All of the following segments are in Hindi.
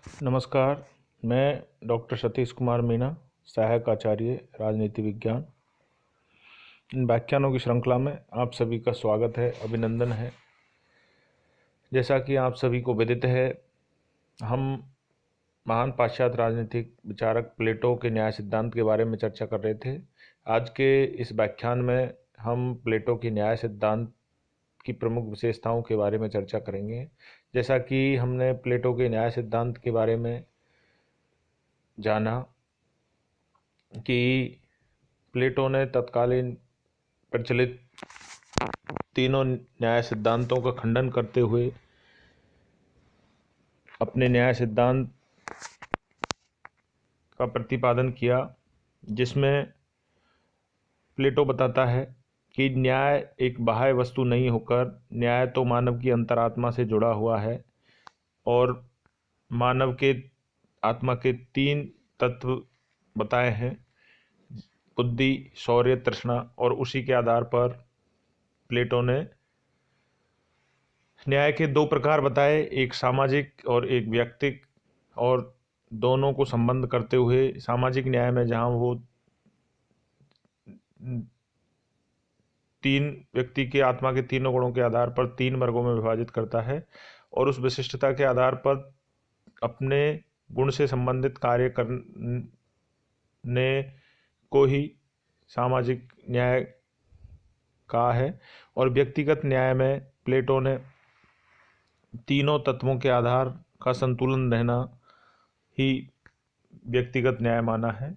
नमस्कार। मैं डॉक्टर सतीश कुमार मीणा, सहायक आचार्य राजनीति विज्ञान। इन व्याख्यानों की श्रृंखला में आप सभी का स्वागत है, अभिनंदन है। जैसा कि आप सभी को विदित है, हम महान पाश्चात्य राजनीतिक विचारक प्लेटो के न्याय सिद्धांत के बारे में चर्चा कर रहे थे। आज के इस व्याख्यान में हम प्लेटो की न्याय सिद्धांत की प्रमुख विशेषताओं के बारे में चर्चा करेंगे। जैसा कि हमने प्लेटो के न्याय सिद्धांत के बारे में जाना कि प्लेटो ने तत्कालीन प्रचलित तीनों न्याय सिद्धांतों का खंडन करते हुए अपने न्याय सिद्धांत का प्रतिपादन किया, जिसमें प्लेटो बताता है कि न्याय एक बाह्य वस्तु नहीं होकर न्याय तो मानव की अंतरात्मा से जुड़ा हुआ है और मानव के आत्मा के तीन तत्व बताए हैं: बुद्धि, शौर्य, तृष्णा। और उसी के आधार पर प्लेटो ने न्याय के दो प्रकार बताए, एक सामाजिक और एक व्यक्तिक, और दोनों को संबंध करते हुए सामाजिक न्याय में जहाँ वो तीन व्यक्ति के आत्मा के तीनों गुणों के आधार पर तीन वर्गों में विभाजित करता है और उस विशिष्टता के आधार पर अपने गुण से संबंधित कार्य करने को ही सामाजिक न्याय कहा है। और व्यक्तिगत न्याय में प्लेटो ने तीनों तत्वों के आधार का संतुलन रहना ही व्यक्तिगत न्याय माना है।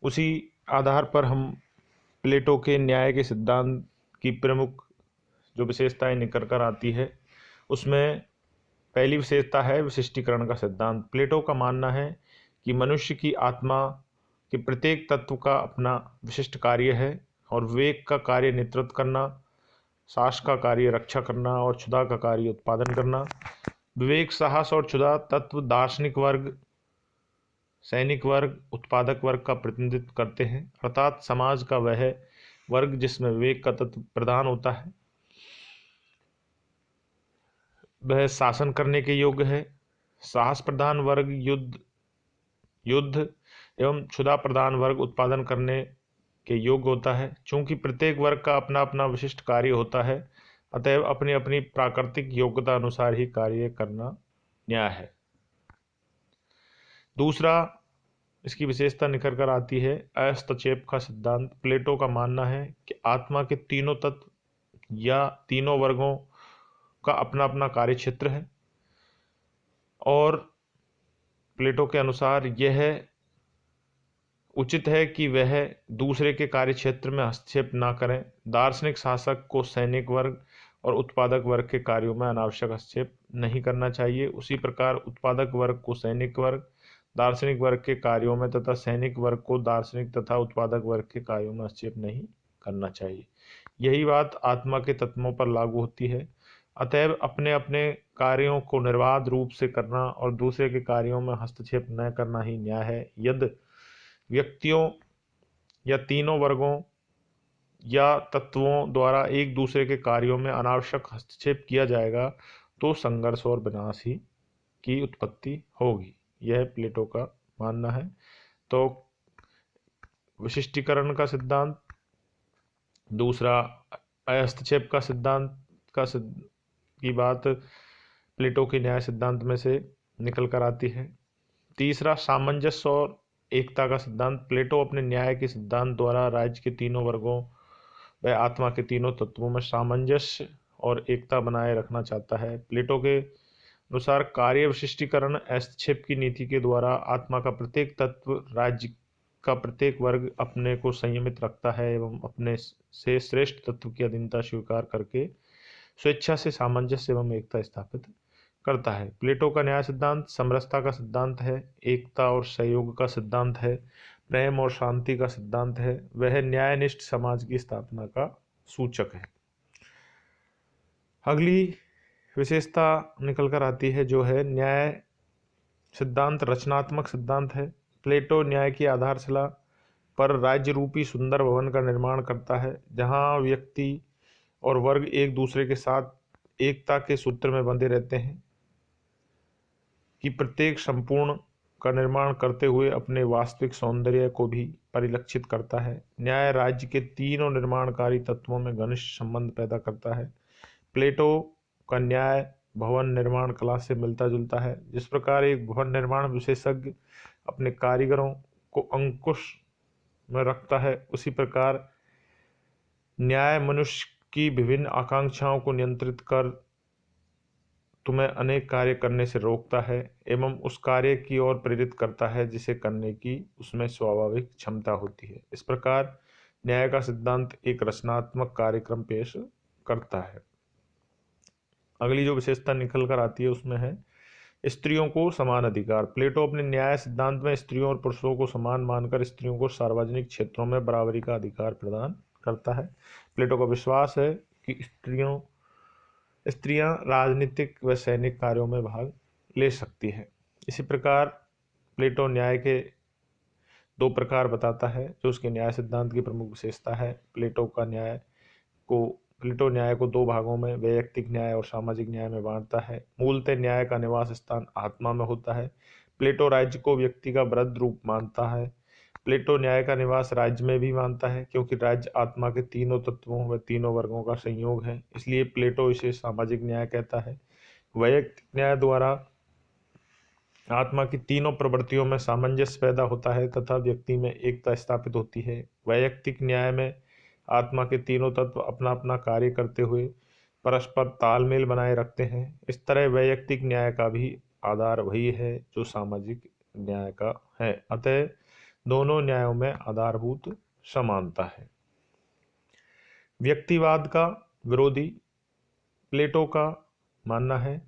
उसी आधार पर हम प्लेटो के न्याय के सिद्धांत की प्रमुख जो विशेषताएं निकल कर आती है, उसमें पहली विशेषता है विशिष्टीकरण का सिद्धांत। प्लेटो का मानना है कि मनुष्य की आत्मा के प्रत्येक तत्व का अपना विशिष्ट कार्य है और विवेक का कार्य नेतृत्व करना, साहस का कार्य रक्षा करना और क्षुधा का कार्य उत्पादन करना। विवेक, साहस और क्षुधा तत्व दार्शनिक वर्ग, सैनिक वर्ग, उत्पादक वर्ग का प्रतिनिधित्व करते हैं, अर्थात समाज का वह वर्ग जिसमें विवेक का तत्व प्रधान होता है, वह शासन करने के योग्य है। साहस प्रधान वर्ग युद्ध एवं क्षुधा प्रधान वर्ग उत्पादन करने के योग्य होता है। चूंकि प्रत्येक वर्ग का अपना अपना विशिष्ट कार्य होता है, अतएव अपनी अपनी प्राकृतिक योग्यता अनुसार ही कार्य करना न्याय है। दूसरा, इसकी विशेषता निकल कर आती है हस्तक्षेप का सिद्धांत। प्लेटो का मानना है कि आत्मा के तीनों तत्व या तीनों वर्गों का अपना अपना कार्य क्षेत्र है और प्लेटो के अनुसार यह उचित है कि वह दूसरे के कार्य क्षेत्र में हस्तक्षेप ना करें। दार्शनिक शासक को सैनिक वर्ग और उत्पादक वर्ग के कार्यों में अनावश्यक हस्तक्षेप नहीं करना चाहिए। उसी प्रकार उत्पादक वर्ग को सैनिक वर्ग, दार्शनिक वर्ग के कार्यों में तथा सैनिक वर्ग को दार्शनिक तथा उत्पादक वर्ग के कार्यों में हस्तक्षेप नहीं करना चाहिए। यही बात आत्मा के तत्वों पर लागू होती है। अतएव अपने अपने कार्यों को निर्बाध रूप से करना और दूसरे के कार्यों में हस्तक्षेप न करना ही न्याय है। यदि व्यक्तियों या तीनों वर्गों या तत्वों द्वारा एक दूसरे के कार्यों में अनावश्यक हस्तक्षेप किया जाएगा तो संघर्ष और विनाश ही की उत्पत्ति होगी। यह प्लेटो का मानना है। तो विशिष्टीकरण का सिद्धांत, दूसरा हस्तक्षेप का सिद्धांत की बात प्लेटो के न्याय सिद्धांत में से निकल कर आती है। तीसरा, सामंजस्य और एकता का सिद्धांत। प्लेटो अपने न्याय के सिद्धांत द्वारा राज्य के तीनों वर्गों व आत्मा के तीनों तत्वों में सामंजस्य और एकता बनाए रखना चाहता है। प्लेटो के अनुसार कार्य विशिष्टीकरण हस्तक्षेप की नीति के द्वारा आत्मा का प्रत्येक तत्व, राज्य का प्रत्येक वर्ग अपने को संयमित रखता है एवं अपने से श्रेष्ठ तत्व की अधीनता स्वीकार करके स्वेच्छा से सामंजस्य एवं एकता स्थापित करता है। प्लेटो का न्याय सिद्धांत समरसता का सिद्धांत है, एकता और सहयोग का सिद्धांत है, प्रेम और शांति का सिद्धांत है। वह न्यायनिष्ठ समाज की स्थापना का सूचक है। अगली विशेषता निकल कर आती है जो है न्याय सिद्धांत रचनात्मक सिद्धांत है। प्लेटो न्याय की आधारशिला पर राज्य रूपी सुंदर भवन का निर्माण करता है, जहाँ व्यक्ति और वर्ग एक दूसरे के साथ एकता के सूत्र में बंधे रहते हैं। कि प्रत्येक संपूर्ण का निर्माण करते हुए अपने वास्तविक सौंदर्य को भी परिलक्षित करता है। न्याय राज्य के तीनों निर्माणकारी तत्वों में घनिष्ठ संबंध पैदा करता है। प्लेटो का न्याय भवन निर्माण कला से मिलता जुलता है। जिस प्रकार एक भवन निर्माण विशेषज्ञ अपने कारीगरों को अंकुश में रखता है, उसी प्रकार न्याय मनुष्य की विभिन्न आकांक्षाओं को नियंत्रित कर तुम्हें अनेक कार्य करने से रोकता है एवं उस कार्य की ओर प्रेरित करता है जिसे करने की उसमें स्वाभाविक क्षमता होती है। इस प्रकार न्याय का सिद्धांत एक रचनात्मक कार्यक्रम पेश करता है। अगली जो विशेषता निकल कर आती है उसमें है स्त्रियों को समान अधिकार। प्लेटो अपने न्याय सिद्धांत में स्त्रियों और पुरुषों को समान मानकर स्त्रियों को सार्वजनिक क्षेत्रों में बराबरी का अधिकार प्रदान करता है। प्लेटो का विश्वास है कि स्त्रियां राजनीतिक व सैनिक कार्यों में भाग ले सकती है। इसी प्रकार प्लेटो न्याय के दो प्रकार बताता है जो उसके न्याय सिद्धांत की प्रमुख विशेषता है। प्लेटो न्याय को दो भागों में वैयक्तिक न्याय और सामाजिक न्याय में बांटता है। मूलतः न्याय का निवास स्थान आत्मा में होता है। प्लेटो राज्य को व्यक्ति का वृहद रूप मानता है। प्लेटो न्याय का निवास राज्य में भी मानता है क्योंकि राज्य आत्मा के तीनों तत्वों व तीनों वर्गों का संयोग है, इसलिए प्लेटो इसे सामाजिक न्याय कहता है। वैयक्तिक न्याय द्वारा आत्मा की तीनों प्रवृत्तियों में सामंजस्य पैदा होता है तथा व्यक्ति में एकता स्थापित होती है। वैयक्तिक न्याय में आत्मा के तीनों तत्व अपना अपना कार्य करते हुए परस्पर तालमेल बनाए रखते हैं। इस तरह वैयक्तिक न्याय का भी आधार वही है जो सामाजिक न्याय का है। अतः दोनों न्यायों में आधारभूत समानता है। व्यक्तिवाद का विरोधी प्लेटो का मानना है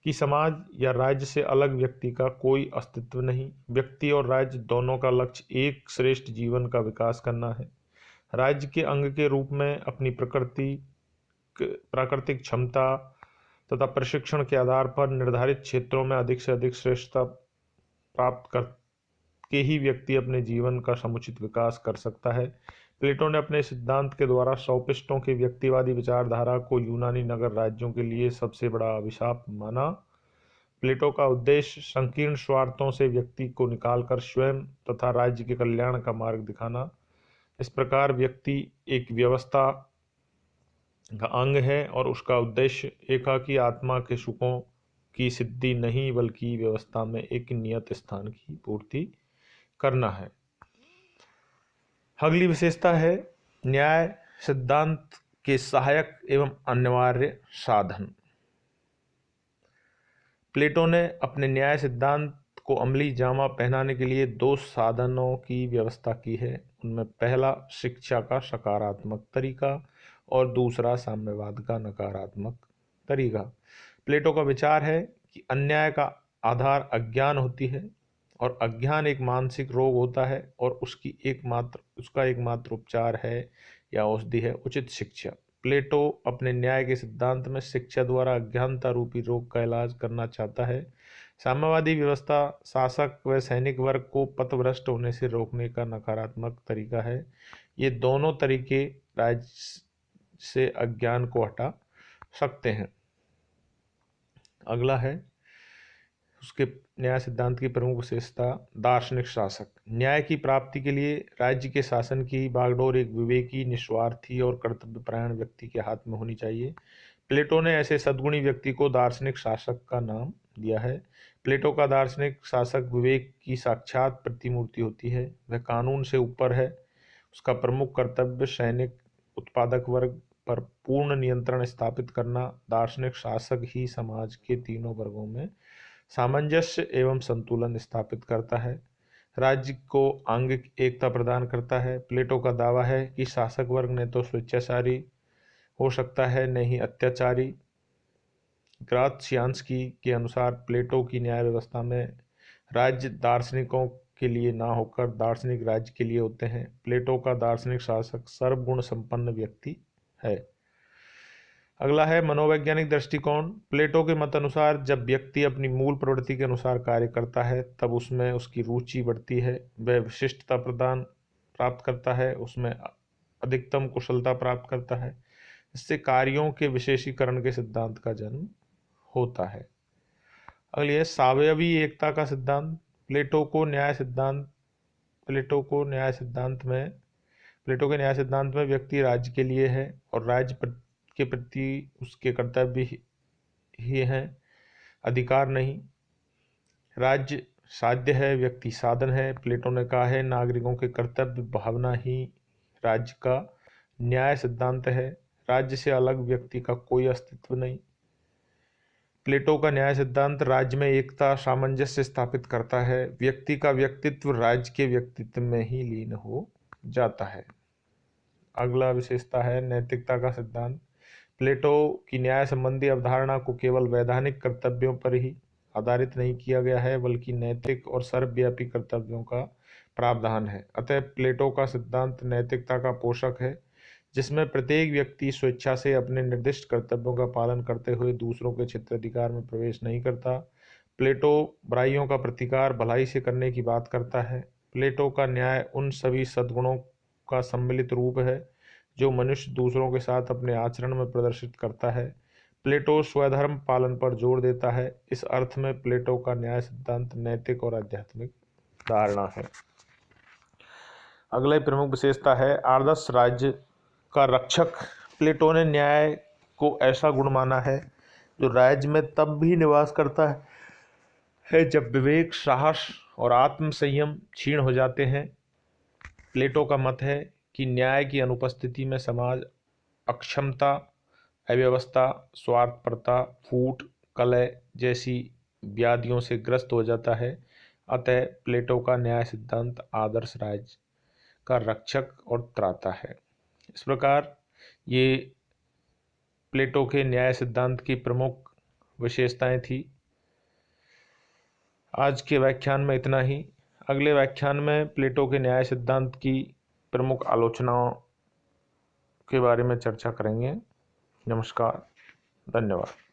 कि समाज या राज्य से अलग व्यक्ति का कोई अस्तित्व नहीं। व्यक्ति और राज्य दोनों का लक्ष्य एक श्रेष्ठ जीवन का विकास करना है। राज्य के अंग के रूप में अपनी प्राकृतिक क्षमता तथा प्रशिक्षण के आधार पर निर्धारित क्षेत्रों में अधिक से अधिक श्रेष्ठता प्राप्त करके ही व्यक्ति अपने जीवन का समुचित विकास कर सकता है। प्लेटो ने अपने सिद्धांत के द्वारा सोफिस्टों की व्यक्तिवादी विचारधारा को यूनानी नगर राज्यों के लिए सबसे बड़ा अभिशाप माना। प्लेटो का उद्देश्य संकीर्ण स्वार्थों से व्यक्ति को निकालकर स्वयं तथा राज्य के कल्याण का मार्ग दिखाना। इस प्रकार व्यक्ति एक व्यवस्था का अंग है और उसका उद्देश्य एकाकी आत्मा के सुखों की सिद्धि नहीं बल्कि व्यवस्था में एक नियत स्थान की पूर्ति करना है। अगली विशेषता है न्याय सिद्धांत के सहायक एवं अनिवार्य साधन। प्लेटो ने अपने न्याय सिद्धांत को अमली जामा पहनाने के लिए दो साधनों की व्यवस्था की है। उनमें पहला शिक्षा का सकारात्मक तरीका और दूसरा साम्यवाद का नकारात्मक तरीका। प्लेटो का विचार है कि अन्याय का आधार अज्ञान होती है और अज्ञान एक मानसिक रोग होता है और उसका एकमात्र उपचार है या औषधि है उचित शिक्षा। प्लेटो अपने न्याय के सिद्धांत में शिक्षा द्वारा अज्ञानता रूपी रोग का इलाज करना चाहता है। साम्यवादी व्यवस्था शासक व सैनिक वर्ग को पथभ्रष्ट होने से रोकने का नकारात्मक तरीका है। ये दोनों तरीके राज्य से अज्ञान को हटा सकते हैं। अगला है उसके न्याय सिद्धांत की प्रमुख विशेषता दार्शनिक शासक। न्याय की प्राप्ति के लिए राज्य के शासन की बागडोर एक विवेकी, निस्वार्थी और कर्तव्यपरायण व्यक्ति के हाथ में होनी चाहिए। प्लेटो ने ऐसे सद्गुणी व्यक्ति को दार्शनिक शासक का नाम दिया है। प्लेटो का दार्शनिक शासक विवेक की साक्षात प्रतिमूर्ति होती है। वह कानून से ऊपर है। उसका प्रमुख कर्तव्य सैनिक उत्पादक वर्ग पर पूर्ण नियंत्रण स्थापित करना। दार्शनिक शासक ही समाज के तीनों वर्गों में सामंजस्य एवं संतुलन स्थापित करता है, राज्य को आंगिक एकता प्रदान करता है। प्लेटो का दावा है कि शासक वर्ग न तो स्वेच्छाचारी हो सकता है न ही अत्याचारी। ग्रात्सियान्स्की के अनुसार प्लेटो की न्याय व्यवस्था में राज्य दार्शनिकों के लिए ना होकर दार्शनिक राज्य के लिए होते हैं। प्लेटो का दार्शनिक शासक सर्वगुण संपन्न व्यक्ति है। अगला है मनोवैज्ञानिक दृष्टिकोण। प्लेटो के मत अनुसार जब व्यक्ति अपनी मूल प्रवृत्ति के अनुसार कार्य करता है तब उसमें उसकी रुचि बढ़ती है, वह विशिष्टता प्राप्त करता है, उसमें अधिकतम कुशलता प्राप्त करता है। इससे कार्यों के विशेषीकरण के सिद्धांत का जन्म होता है। अगली है सावयवी एकता का सिद्धांत। प्लेटो को न्याय सिद्धांत प्लेटो को न्याय सिद्धांत में प्लेटो के न्याय सिद्धांत में व्यक्ति राज्य के लिए है और राज्य के प्रति उसके कर्तव्य ही हैं, अधिकार नहीं। राज्य साध्य है, व्यक्ति साधन है। प्लेटो ने कहा है नागरिकों के कर्तव्य भावना ही राज्य का न्याय सिद्धांत है। राज्य से अलग व्यक्ति का कोई अस्तित्व नहीं। प्लेटो का न्याय सिद्धांत राज्य में एकता सामंजस्य स्थापित करता है। व्यक्ति का व्यक्तित्व राज्य के व्यक्तित्व में ही लीन हो जाता है। अगला विशेषता है नैतिकता का सिद्धांत। प्लेटो की न्याय संबंधी अवधारणा को केवल वैधानिक कर्तव्यों पर ही आधारित नहीं किया गया है, बल्कि नैतिक और सर्वव्यापी कर्तव्यों का प्रावधान है। अतः प्लेटो का सिद्धांत नैतिकता का पोषक है, जिसमें प्रत्येक व्यक्ति स्वेच्छा से अपने निर्दिष्ट कर्तव्यों का पालन करते हुए दूसरों के क्षेत्राधिकार में प्रवेश नहीं करता। प्लेटो बुराइयों का प्रतिकार भलाई से करने की बात करता है। प्लेटो का न्याय उन सभी सद्गुणों का सम्मिलित रूप है जो मनुष्य दूसरों के साथ अपने आचरण में प्रदर्शित करता है। प्लेटो स्वधर्म पालन पर जोर देता है। इस अर्थ में प्लेटो का न्याय सिद्धांत नैतिक और आध्यात्मिक धारणा है। अगला प्रमुख विशेषता है आदर्श राज्य का रक्षक। प्लेटो ने न्याय को ऐसा गुण माना है जो राज्य में तब भी निवास करता है जब विवेक, साहस और आत्म संयम क्षीण हो जाते हैं। प्लेटो का मत है कि न्याय की अनुपस्थिति में समाज अक्षमता, अव्यवस्था, स्वार्थपरता, फूट, कलह जैसी व्याधियों से ग्रस्त हो जाता है। अतः प्लेटो का न्याय सिद्धांत आदर्श राज्य का रक्षक और त्राता है। इस प्रकार ये प्लेटो के न्याय सिद्धांत की प्रमुख विशेषताएं थी। आज के व्याख्यान में इतना ही। अगले व्याख्यान में प्लेटो के न्याय सिद्धांत की प्रमुख आलोचनाओं के बारे में चर्चा करेंगे। नमस्कार, धन्यवाद।